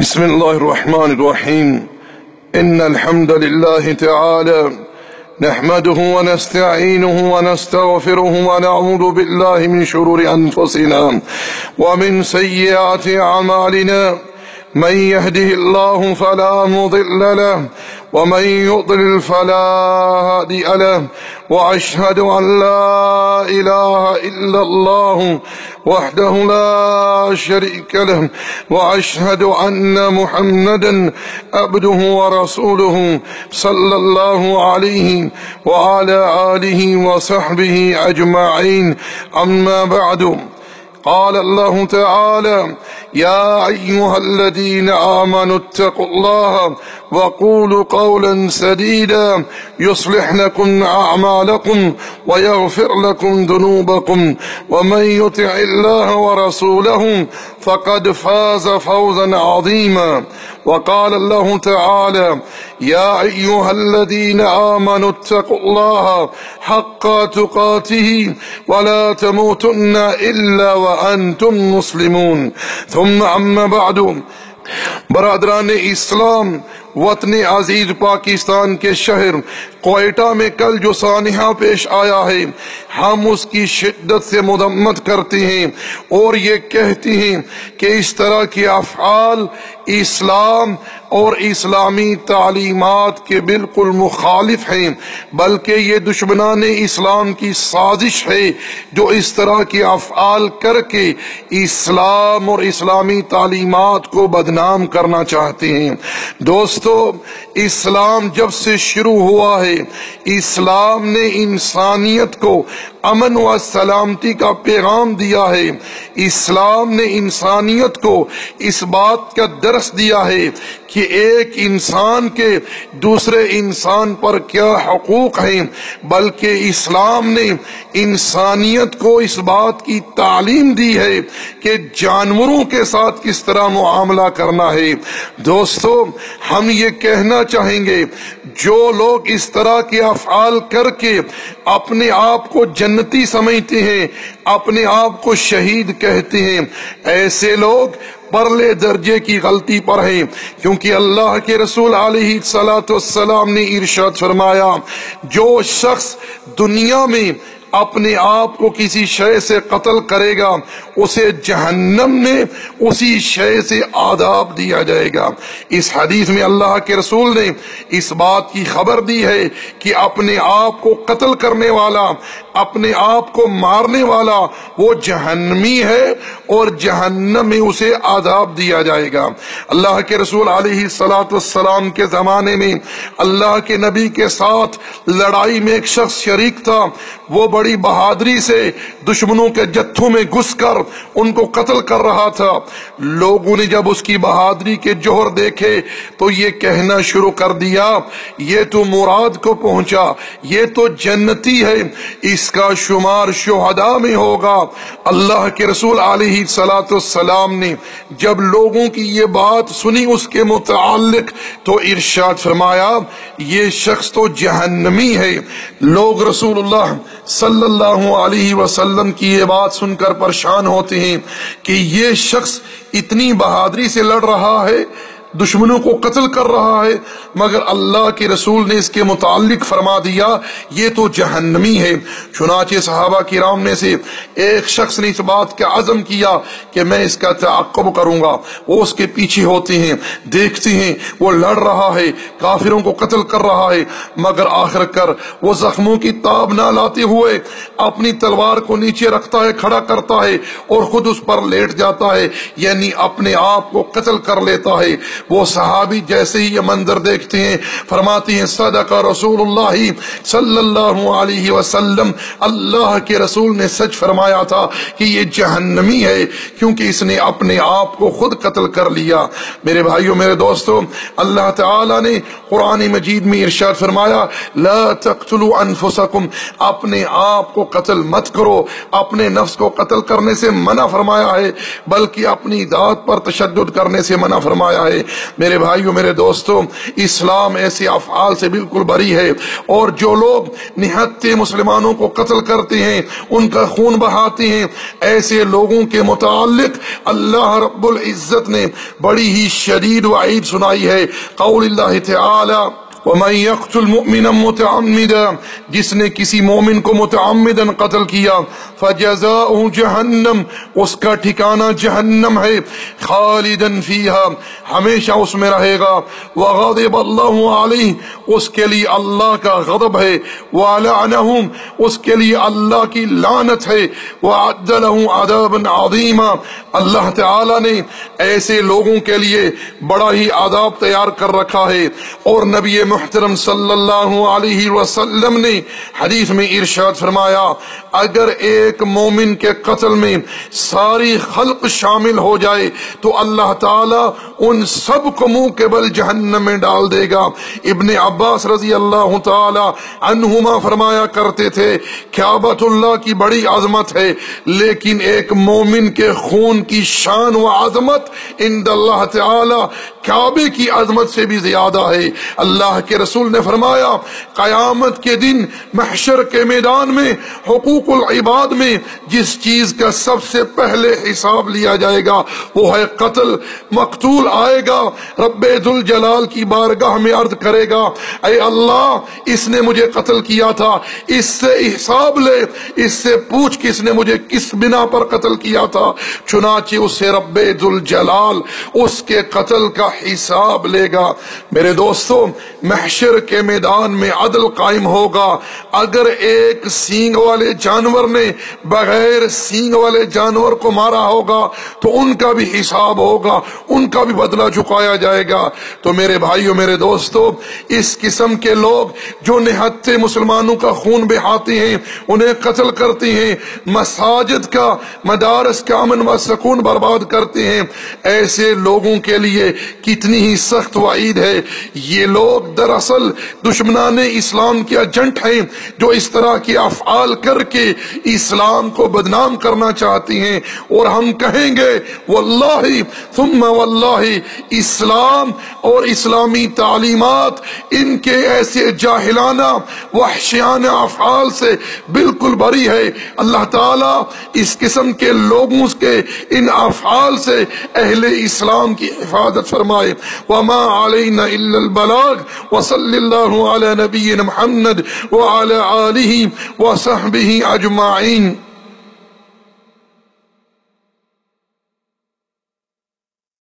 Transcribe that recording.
بسم الله الرحمن الرحيم. إن الحمد لله تعالى نحمده ونستعينه ونستغفره ونعوذ بالله من شرور أنفسنا ومن سيئات أعمالنا. من يهده الله فلا مضل له ومن يضلل فلا هادي له، وأشهد أن لا إله إلا الله وحده لا شريك له، وأشهد أن محمدا عبده ورسوله صلى الله عليه وعلى آله وصحبه أجمعين. أما بعد، قال الله تعالى: يا أيها الذين آمنوا اتقوا الله وقولوا قولا سديدا يصلح لكم أعمالكم ويغفر لكم ذنوبكم، ومن يطع الله ورسوله فقد فاز فوزا عظيما. وقال الله تعالى: يا أيها الذين آمنوا اتقوا الله حق تقاته ولا تموتن إلا وأنتم مسلمون. ثم أما بعد، برادران اسلام، وطن عزیز پاکستان کے شہر کوئٹہ میں کل جو سانحہ پیش آیا ہے، ہم اس کی شدت سے مذمت کرتے ہیں اور یہ کہتے ہیں کہ اس طرح کے افعال اسلام اور اسلامی تعلیمات کے بالکل مخالف ہیں، بلکہ یہ دشمنان اسلام کی سازش ہے جو اس طرح کے افعال کر کے اسلام اور اسلامی تعلیمات کو بدنام کرنا چاہتے ہیں۔ دوستو، اسلام جب سے شروع ہوا ہے، اسلام نے انسانیت کو امن و سلامتی کا پیغام دیا ہے۔ اسلام نے انسانیت کو اس بات کا درس دیا ہے کہ ایک انسان کے دوسرے انسان پر کیا حقوق ہیں، بلکہ اسلام نے انسانیت کو اس بات کی تعلیم دی ہے کہ جانوروں کے ساتھ کس طرح معاملہ کرنا ہے۔ دوستو، ہم یہ کہنا چاہیں گے، جو لوگ اس طرح کے افعال کر کے اپنے آپ کو جنتی سمجھتے ہیں، اپنے آپ کو شہید کہتے ہیں، ایسے لوگ پرلے درجے کی غلطی پر ہیں، کیونکہ اللہ کے رسول علیہ السلام نے ارشاد فرمایا: جو شخص دنیا میں اپنے آپ کو کسی شے سے قتل کرے گا، اسے جہنم میں اسی شے سے عذاب دیا جائے گا۔ اس حدیث میں اللہ کے رسول نے اس بات کی خبر دی ہے کہ اپنے آپ کو قتل کرنے والا، اپنے آپ کو مارنے والا وہ جہنمی ہے اور جہنم میں اسے عذاب دیا جائے گا۔ اللہ کے رسول علیہ السلام کے زمانے میں اللہ کے نبی کے ساتھ لڑائی میں ایک شخص شریک تھا۔ وہ بڑی بہادری سے دشمنوں کے جتھوں میں گھس کر ان کو قتل کر رہا تھا۔ لوگوں نے جب اس کی بہادری کے جوہر دیکھے تو یہ کہنا شروع کر دیا: یہ تو مراد کو پہنچا، یہ تو جنتی ہے، اس کا شمار شہداء میں ہوگا۔ اللہ کے رسول علیہ السلام نے جب لوگوں کی یہ بات سنی اس کے متعلق تو ارشاد فرمایا: یہ شخص تو جہنمی ہے۔ لوگ رسول اللہ صلی اللہ علیہ وسلم کی یہ بات سن کر پریشان ہوتے ہیں کہ یہ شخص اتنی بہادری سے لڑ رہا ہے، دشمنوں کو قتل کر رہا ہے، مگر اللہ کے رسول نے اس کے متعلق فرما دیا یہ تو جہنمی ہے۔ چنانچہ صحابہ کرام میں سے ایک شخص نے اس بات کا عزم کیا کہ میں اس کا تعاقب کروں گا۔ وہ اس کے پیچھے ہوتے ہیں، دیکھتے ہیں وہ لڑ رہا ہے، کافروں کو قتل کر رہا ہے، مگر آخر کر وہ زخموں کی تاب نہ لاتے ہوئے اپنی تلوار کو نیچے رکھتا ہے، کھڑا کرتا ہے اور خود اس پر لیٹ جاتا ہے، یعنی اپنے آپ کو قتل کر لیتا ہے۔ وہ صحابی جیسے ہی یہ منظر دیکھتے ہیں فرماتے ہیں: صدق رسول اللہ صلی اللہ علیہ وسلم، اللہ کے رسول نے سچ فرمایا تھا کہ یہ جہنمی ہے، کیونکہ اس نے اپنے آپ کو خود قتل کر لیا۔ میرے بھائیوں، میرے دوستوں، اللہ تعالیٰ نے قرآن مجید میں ارشاد فرمایا: لا تقتلوا انفسکم، اپنے آپ کو قتل مت کرو۔ اپنے نفس کو قتل کرنے سے منع فرمایا ہے، بلکہ اپنی ذات پر تشدد کرنے سے منع فرمایا ہے۔ میرے بھائیوں میرے دوستوں، اسلام ایسے افعال سے بالکل بری ہے، اور جو لوگ نہتے مسلمانوں کو قتل کرتے ہیں، ان کا خون بہاتے ہیں، ایسے لوگوں کے متعلق اللہ رب العزت نے بڑی ہی شدید وعید سنائی ہے۔ قول اللہ تعالی وَمَن يَقْتُلْ مُؤْمِنًا مُتَعَمِّدًا، جس نے کسی مومن کو متعمدن قتل کیا، فَجَزَاؤُهُ جہنم، اس کا ٹھکانہ جہنم ہے، خالدن فیہا، ہمیشہ اس میں رہے گا، وَغَضِبَ اللَّهُ عَلَيْهِ، اس کے لیے اللہ کا غضب ہے، وَلَعْنَهُ، اس کے لیے اللہ کی لعنت ہے، وَعَدَّ لَهُ عَذَابًا عَظِيمًا، اللہ تعالی نے ایسے لوگوں کے لیے بڑا ہی عذاب تیار کر رکھا ہے۔ اور نبی محترم صلی اللہ علیہ وسلم نے حدیث میں ارشاد فرمایا، اگر ایک مومن کے قتل میں ساری خلق شامل ہو جائے تو اللہ تعالی ان سب کو منہ کے بل جہنم میں ڈال دے گا۔ ابن عباس رضی اللہ تعالی عنہما فرمایا کرتے تھے، کعبۃ اللہ کی بڑی عظمت ہے، لیکن ایک مومن کے خون کی شان و عظمت عند اللہ تعالی کعبے کی عظمت سے بھی زیادہ ہے۔ اللہ کے رسول نے فرمایا، قیامت کے دن محشر کے میدان میں حقوق العباد میں جس چیز کا سب سے پہلے حساب لیا جائے گا وہ ہے قتل۔ مقتول آئے گا، رب ذوالجلال کی بارگاہ میں عرض کرے گا، اے اللہ اس نے مجھے قتل کیا تھا، اس سے حساب لے، اس سے پوچھ کہ اس نے مجھے کس بنا پر قتل کیا تھا۔ چنانچہ اس سے رب ذوالجلال اس کے قتل کا حساب لے گا۔ میرے دوستوں، محشر کے میدان میں عدل قائم ہوگا۔ اگر ایک سینگ والے جانور نے بغیر سینگ والے جانور کو مارا ہوگا تو ان کا بھی حساب ہوگا، ان کا بھی بدلہ چکایا جائے گا۔ تو میرے بھائیوں میرے دوستوں، اس قسم کے لوگ جو نہتے مسلمانوں کا خون بہاتے ہیں، انہیں قتل کرتے ہیں، مساجد کا مدارس کا امن و سکون برباد کرتے ہیں، ایسے لوگوں کے لیے کتنی ہی سخت وعید ہے۔ یہ لوگ دراصل دشمنان اسلام کے ایجنٹ ہیں جو اس طرح کے افعال کر کے اسلام کو بدنام کرنا چاہتی ہیں، اور ہم کہیں گے واللہ ثم واللہ، اسلام اور اسلامی تعلیمات ان کے ایسے جاہلانہ وحشیانہ افعال سے بالکل بری ہے۔ اللہ تعالیٰ اس قسم کے لوگوں کے ان افعال سے اہل اسلام کی حفاظت فرمائے۔ وما علینا الا البلاغ، وصلی اللہ علی نبینا محمد وعلی آلہ وصحبہ اجمعین۔